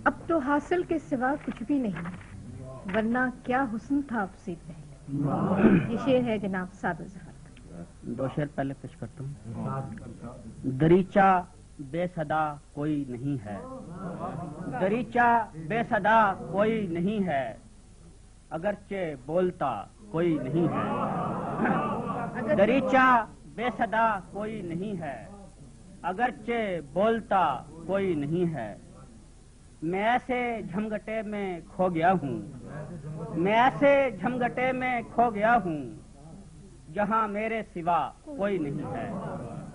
اب تو حاصل کے سوا کچھ بھی نہیں، ورنہ کیا حسن تھا اب سے پہلے۔ یہ شعر ہے جناب صابر ظفر۔ دو شعر پہلے پیش کرتا ہوں۔ دریچہ بے صدا کوئی نہیں ہے، دریچہ بے صدا کوئی نہیں ہے، اگرچہ بولتا کوئی نہیں ہے۔ دریچہ بے صدا کوئی نہیں ہے، اگرچہ بولتا کوئی نہیں ہے۔ میں ایسے جھمگٹے میں کھو گیا ہوں، میں ایسے جھمگٹے میں کھو گیا ہوں، جہاں میرے سوا کوئی نہیں ہے۔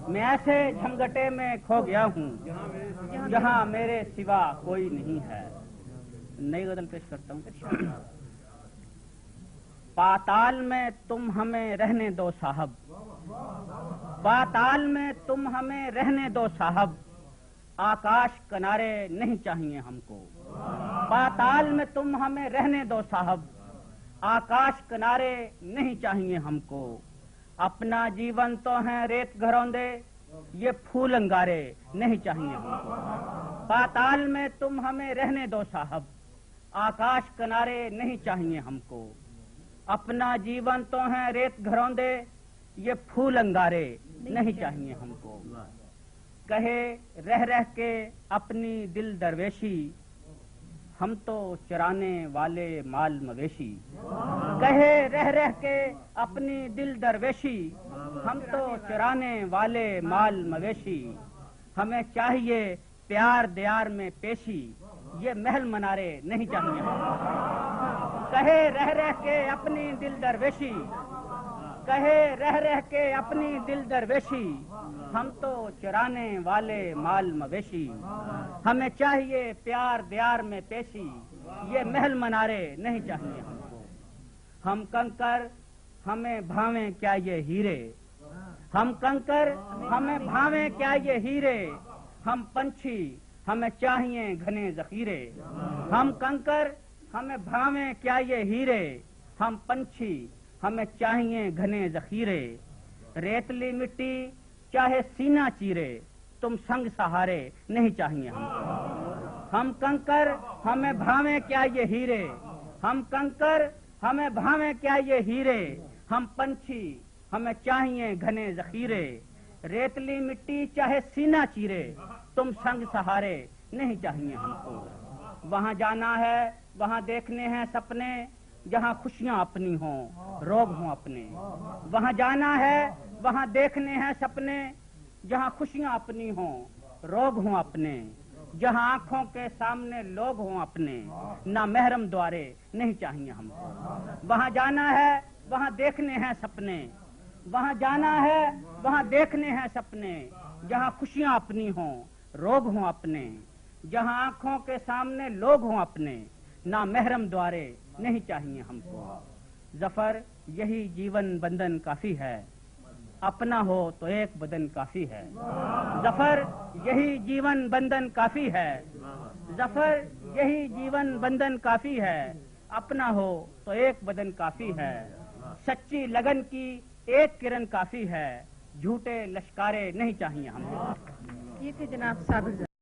میں ایسے جھمگٹے میں کھو گیا ہوں، جہاں میرے سوا کوئی نہیں ہے۔ نئی غزل پیش کرتا ہوں۔ پاتال میں تم ہمیں رہنے دو صاحب، پاتال میں تم ہمیں رہنے دو صاحب، آکاش کنارے نہیں چاہیے ہم کو۔ پاتال میں تم ہمیں رہنے دو صاحب، آکاش کنارے نہیں چاہیے ہم کو۔ اپنا جیون تو ہے ریت گھروندے، یہ پھول انگارے نہیں چاہیے ہم کو۔ پاتال میں تم ہمیں رہنے دو صاحب، آکاش کنارے نہیں چاہیے ہم کو۔ اپنا جیون تو ہے ریت گھروندے، یہ پھول انگارے نہیں چاہیے ہم کو۔ کہے رہ رہ کے اپنی دل درویشی، ہم تو چرانے والے مال مویشی۔ کہے رہ رہ کے اپنی دل درویشی، ہم تو چرانے والے مال مویشی۔ ہمیں چاہیے پیار دیار میں پیشی، یہ محل منارے نہیں چاہیے ہم کو۔ کہے رہ رہ کے اپنی دل درویشی، کہے رہ رہ کے اپنی دل درویشی، ہم تو چرانے والے مال مویشی۔ ہمیں چاہیے پیار دیار میں پیشی، یہ محل منارے نہیں چاہیے ہم کو۔ ہم کنکر ہمیں بھاویں کیا یہ ہیرے، ہم کنکر ہمیں بھاویں کیا یہ ہیرے، ہم پنچھی ہمیں چاہیے گھنے ذخیرے۔ ہم کنکر ہمیں بھاویں کیا یہ ہیرے، ہم پنچھی ہمیں چاہیے گھنے ذخیرے۔ ریتلی مٹی چاہے سینہ چیرے، تم سنگ سہارے نہیں چاہیے ہم کو۔ ہم کنکر ہمیں بھاویں کیا یہ ہیرے، ہم کنکر ہمیں بھاویں کیا یہ ہیرے، ہم پنچھی ہمیں چاہیے گھنے ذخیرے۔ ریتلی مٹی چاہے سینہ چیرے، تم سنگ سہارے نہیں چاہیے ہم کو۔ وہاں جانا ہے وہاں دیکھنے ہیں سپنے، جہاں خوشیاں اپنی ہوں روگ ہوں اپنے۔ وہاں جانا ہے وہاں دیکھنے ہیں سپنے، جہاں خوشیاں اپنی ہوں روگ ہوں اپنے۔ جہاں آنکھوں کے سامنے لوگ ہوں اپنے، نہ محرم دوارے نہیں چاہیے ہم کو۔ وہاں جانا ہے وہاں دیکھنے ہیں سپنے، وہاں جانا ہے وہاں دیکھنے ہیں سپنے، جہاں خوشیاں اپنی ہوں روگ ہوں اپنے۔ جہاں آنکھوں کے سامنے لوگ ہوں اپنے، نہ محرم دوارے نہیں چاہیے ہم کو۔ ظفر یہی جیون بندھن کافی ہے، اپنا ہو تو ایک بدن کافی ہے۔ ظفر یہی جیون بندھن کافی ہے، ظفر یہی جیون بندھن کافی ہے، اپنا ہو تو ایک بدن کافی ہے۔ سچی لگن کی ایک کرن کافی ہے، جھوٹے لشکارے نہیں چاہیے ہم کو۔ یہ تھے جناب صابر ظفر۔